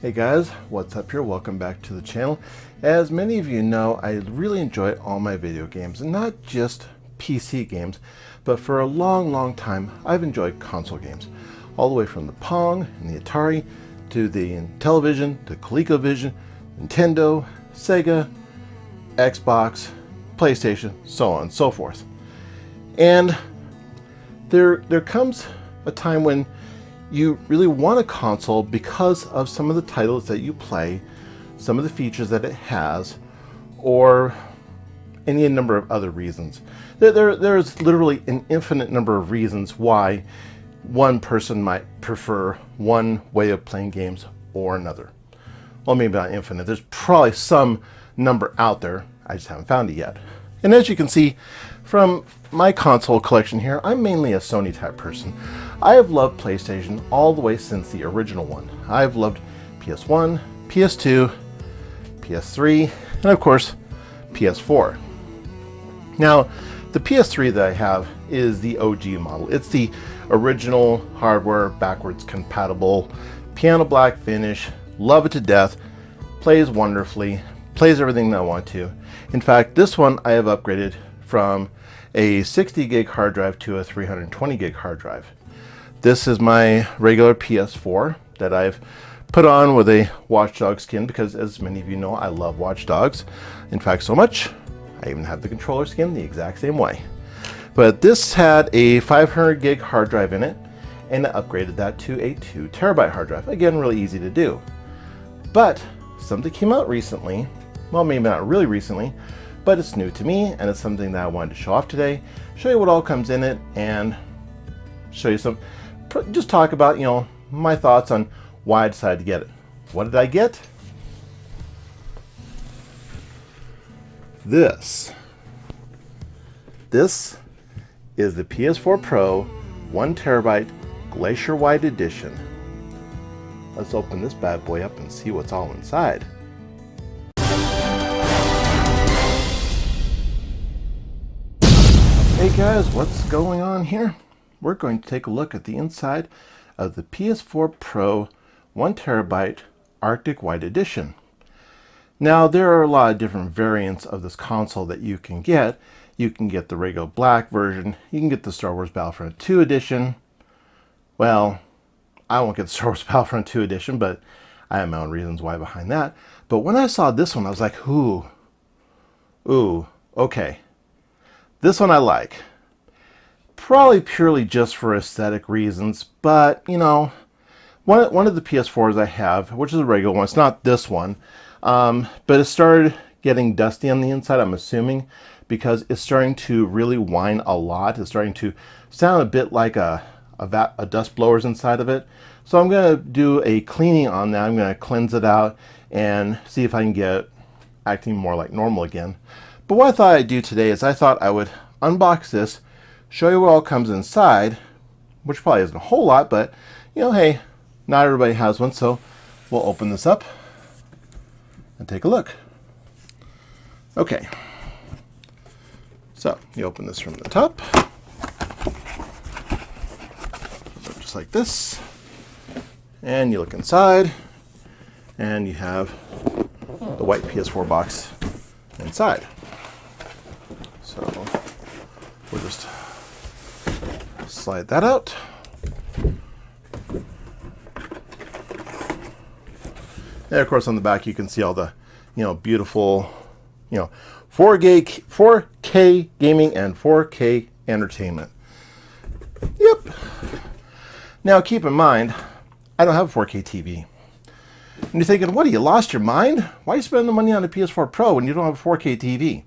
Hey guys, what's up here? Welcome back to the channel. As many of you know, I really enjoy all my video games, and not just PC games, but for a long time I've enjoyed console games. All the way from the Pong and the Atari, to the Intellivision, to ColecoVision, Nintendo, Sega, Xbox, PlayStation, so on and so forth. And there comes a time when you really want a console because of some of the titles that you play, some of the features that it has, or any number of other reasons. There's literally an infinite number of reasons why one person might prefer one way of playing games or another. Well, maybe not infinite. There's probably some number out there. I just haven't found it yet. And as you can see from my console collection here, I'm mainly a Sony type person. I have loved PlayStation all the way since the original one. I've loved PS1, PS2, PS3, and of course PS4. Now, the PS3 that I have is the OG model. It's the original hardware, backwards compatible, piano black finish, love it to death, plays wonderfully, plays everything that I want to. In fact, this one I have upgraded from a 60 gig hard drive to a 320 gig hard drive. This is my regular PS4 that I've put on with a Watch Dogs skin because, as many of you know, I love Watch Dogs. In fact, so much, I even have the controller skin the exact same way. But this had a 500 gig hard drive in it, and I upgraded that to a 2 terabyte hard drive. Again, really easy to do. But something came out recently, well, maybe not really recently, but it's new to me, and it's something that I wanted to show off today, show you what all comes in it, and show you some, just talk about, you know, my thoughts on why I decided to get it. What did I get? This is the PS4 Pro 1 terabyte Glacier White Edition. Let's open this bad boy up and see what's all inside. Hey guys, what's going on here? We're going to take a look at the inside of the PS4 Pro 1 terabyte Arctic White Edition. Now, there are a lot of different variants of this console that you can get. You can get the regular black version. You can get the Star Wars Battlefront 2 edition. Well, I won't get the Star Wars Battlefront 2 edition, but I have my own reasons why behind that. But when I saw this one, I was like, ooh, okay. This one I like. Probably purely just for aesthetic reasons, but you know, one of the PS4s I have, which is a regular one, it's not this one, but it started getting dusty on the inside, I'm assuming, because it's starting to really whine a lot. It's starting to sound a bit like a dust blower's inside of it. So I'm going to do a cleaning on that. I'm going to cleanse it out and see if I can get it acting more like normal again. But what I thought I'd do today is I thought I would unbox this, show you what all comes inside, which probably isn't a whole lot, but you know, hey, not everybody has one, so we'll open this up and take a look. Okay, so you open this from the top, so just like this, and you look inside, and you have the white PS4 box inside. So we'll just slide that out. And of course on the back you can see all the, you know, beautiful, you know, 4K gaming and 4K entertainment. Yep. Now keep in mind, I don't have a 4K TV. And you're thinking, what, you lost your mind? Why are you spending the money on a PS4 Pro when you don't have a 4K TV?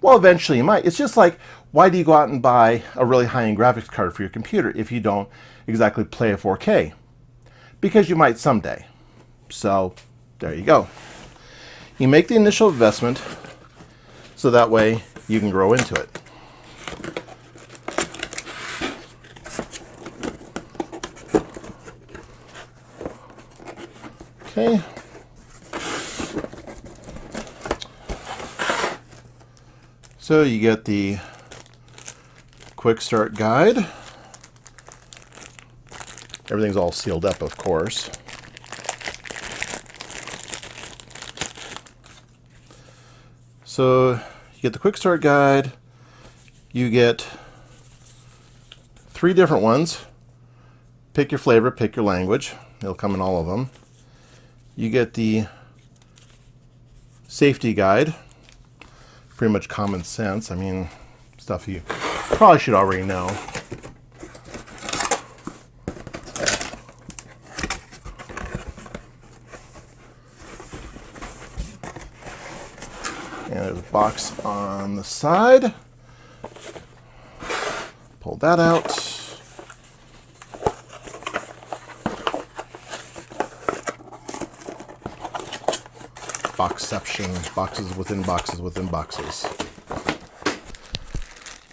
Well, eventually you might. It's just like, why do you go out and buy a really high-end graphics card for your computer if you don't exactly play a 4K? Because you might someday. So, there you go. You make the initial investment so that way you can grow into it. Okay. So you get the quick start guide. Everything's all sealed up, of course. So you get the quick start guide. You get 3 different ones. Pick your flavor, pick your language. It'll come in all of them. You get the safety guide. Pretty much common sense. I mean, stuff you probably should already know. And there's a box on the side. Pull that out. Boxception. Boxes within boxes within boxes.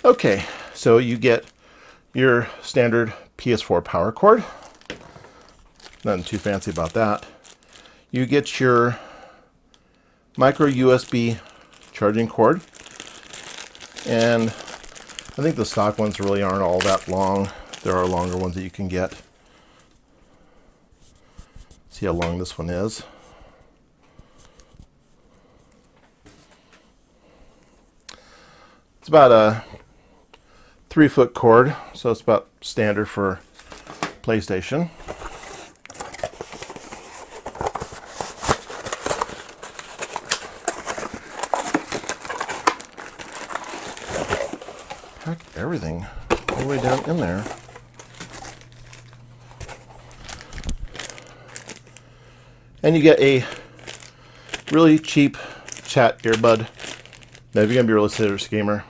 Okay, so you get your standard PS4 power cord. Nothing too fancy about that. You get your micro USB charging cord, and I think the stock ones really aren't all that long. There are longer ones that you can get. See how long this one is. It's about a 3-foot cord, so it's about standard for PlayStation. Pack everything all the way down in there. And you get a really cheap chat earbud. Now, if you're going to be a really serious gamer,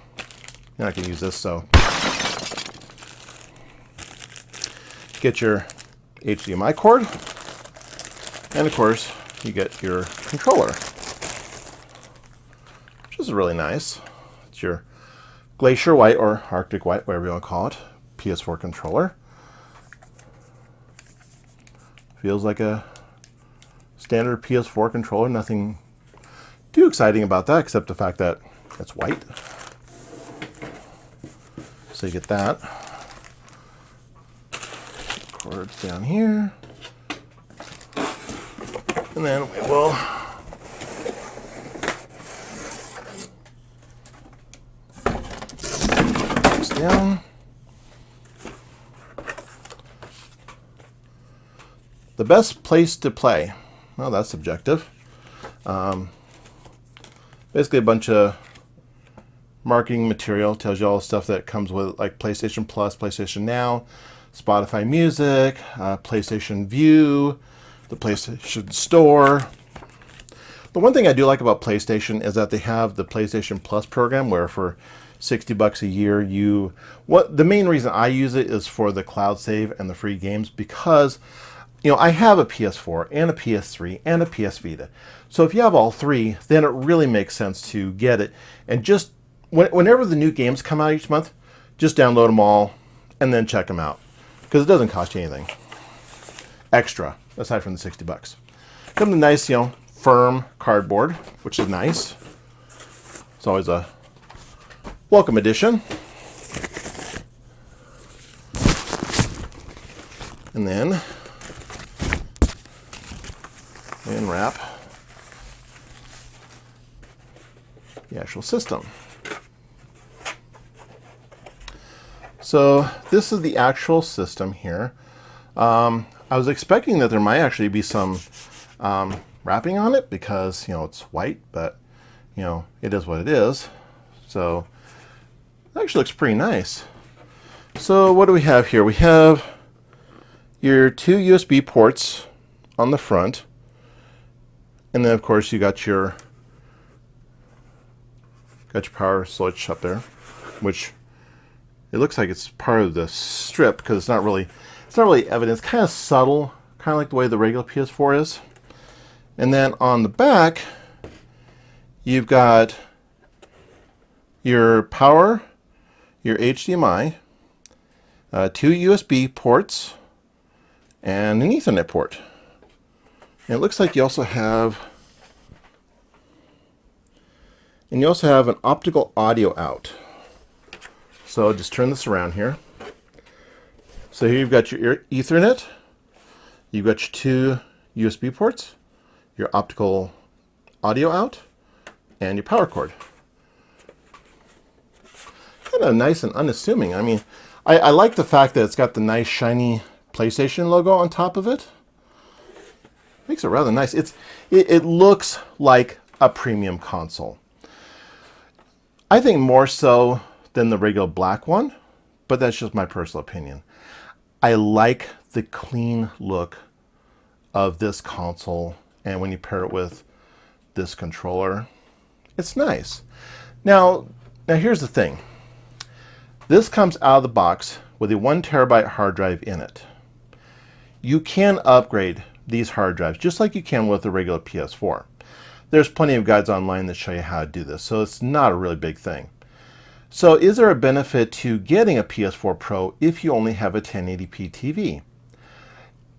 you're not going to use this, so. Get your HDMI cord. And of course, you get your controller, which is really nice. It's your Glacier White or Arctic White, whatever you want to call it, PS4 controller. Feels like a standard PS4 controller. Nothing too exciting about that, except the fact that it's white. So you get that. Cords down here. And then we will down. The best place to play. Well, that's subjective. Basically a bunch of marketing material. Tells you all the stuff that comes with, like PlayStation Plus, PlayStation Now, Spotify Music, PlayStation View, the PlayStation Store. The one thing I do like about PlayStation is that they have the PlayStation Plus program, where for $60 a year, the main reason I use it is for the cloud save and the free games, because I have a PS4 and a PS3 and a PS Vita. So if you have all 3, then it really makes sense to get it. And just whenever the new games come out each month, just download them all and then check them out, because it doesn't cost you anything extra aside from the $60. Comes in nice, firm cardboard, which is nice. It's always a welcome addition. And then unwrap the actual system. So this is the actual system here. I was expecting that there might actually be some wrapping on it, because it's white, but it is what it is. So it actually looks pretty nice. So what do we have here? We have your 2 USB ports on the front, and then of course you got your power switch up there, which it looks like it's part of the strip, because it's not really evident. It's kind of subtle, kind of like the way the regular PS4 is. And then on the back, you've got your power, your HDMI, 2 USB ports, and an Ethernet port. And it looks like you also have an optical audio out. So just turn this around here. So here you've got your Ethernet, you've got your 2 USB ports, your optical audio out, and your power cord. kind of nice and unassuming. I mean, I like the fact that it's got the nice shiny PlayStation logo on top of it. Makes it rather nice. It looks like a premium console. I think more so than the regular black one, but that's just my personal opinion. I like the clean look of this console, and when you pair it with this controller, it's nice. Now here's the thing. This comes out of the box with a 1 terabyte hard drive in it. You can upgrade these hard drives just like you can with a regular PS4. There's plenty of guides online that show you how to do this, so it's not a really big thing. So is there a benefit to getting a PS4 Pro if you only have a 1080p TV?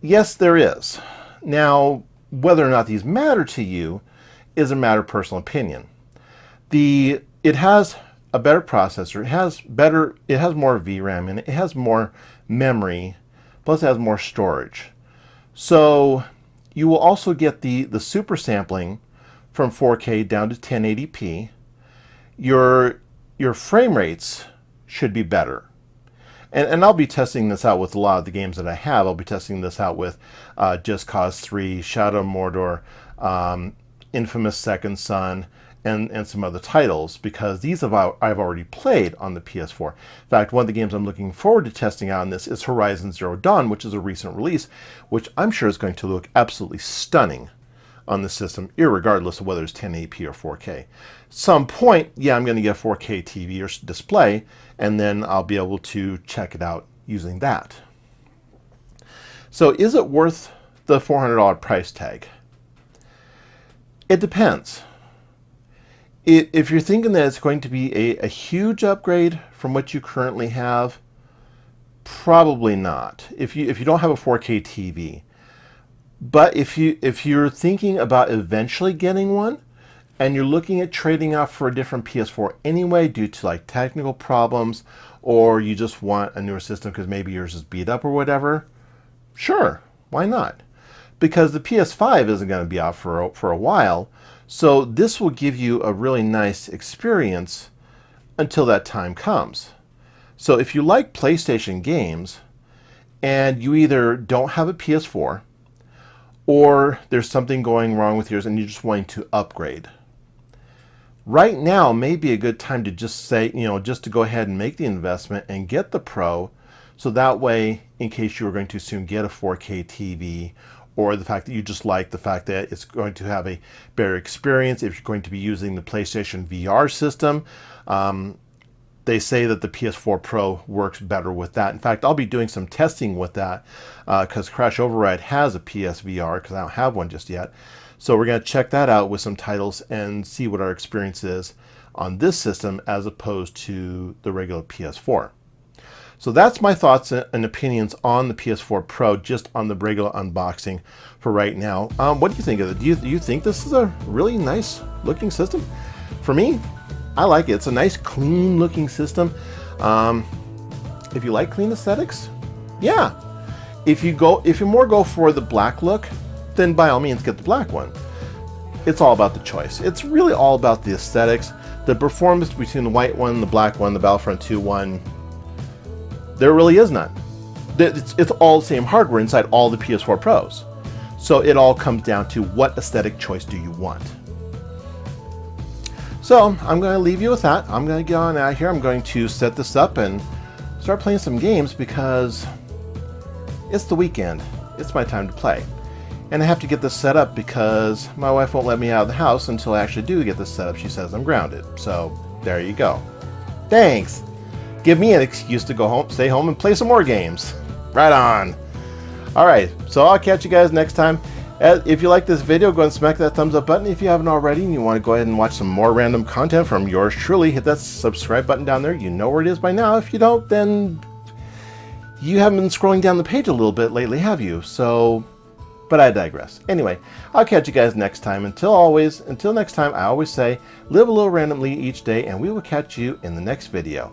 Yes, there is. Now, whether or not these matter to you is a matter of personal opinion. It has a better processor, it has more VRAM in it, it has more memory, plus it has more storage. So you will also get the super sampling from 4K down to 1080p. Your frame rates should be better. And I'll be testing this out with a lot of the games that I have. I'll be testing this out with Just Cause 3, Shadow of Mordor, Infamous Second Son, and some other titles, because these I've already played on the PS4. In fact, one of the games I'm looking forward to testing out on this is Horizon Zero Dawn, which is a recent release, which I'm sure is going to look absolutely stunning on the system, irregardless of whether it's 1080p or 4K. Some point, yeah, I'm going to get a 4K TV or display, and then I'll be able to check it out using that. So is it worth the $400 price tag? It depends. If you're thinking that it's going to be a huge upgrade from what you currently have, probably not. If you don't have a 4K TV. But if you're thinking about eventually getting one, and you're looking at trading out for a different PS4 anyway due to like technical problems, or you just want a newer system because maybe yours is beat up or whatever, sure, why not? Because the PS5 isn't going to be out for a while, so this will give you a really nice experience until that time comes. So if you like PlayStation games and you either don't have a PS4 or there's something going wrong with yours and you're just wanting to upgrade, right now may be a good time to just say, just to go ahead and make the investment and get the Pro, so that way, in case you are going to soon get a 4K TV, or the fact that you just like the fact that it's going to have a better experience, if you're going to be using the PlayStation VR system, they say that the PS4 Pro works better with that. In fact, I'll be doing some testing with that because Crash Override has a PSVR, because I don't have one just yet. So we're going to check that out with some titles and see what our experience is on this system as opposed to the regular PS4. So that's my thoughts and opinions on the PS4 Pro, just on the regular unboxing for right now. What do you think of it? Do you think this is a really nice looking system? For me, I like it. It's a nice, clean looking system. If you like clean aesthetics, yeah. If you more go for the black look, then by all means get the black one. It's all about the choice. It's really all about the aesthetics. The performance between the white one, the black one, the Battlefront 2 one, there really is none. It's all the same hardware inside all the PS4 Pros. So it all comes down to what aesthetic choice do you want. So I'm going to leave you with that. I'm going to get on out here. I'm going to set this up and start playing some games because it's the weekend. It's my time to play. And I have to get this set up because my wife won't let me out of the house until I actually do get this set up. She says I'm grounded. So there you go. Thanks. Give me an excuse to go home, stay home, and play some more games. Right on. All right, so I'll catch you guys next time. If you like this video, go ahead and smack that thumbs up button. If you haven't already and you want to go ahead and watch some more random content from yours truly, hit that subscribe button down there. You know where it is by now. If you don't, then you haven't been scrolling down the page a little bit lately, have you? So, but I digress. Anyway, I'll catch you guys next time. Until next time, I always say, live a little randomly each day, and we will catch you in the next video.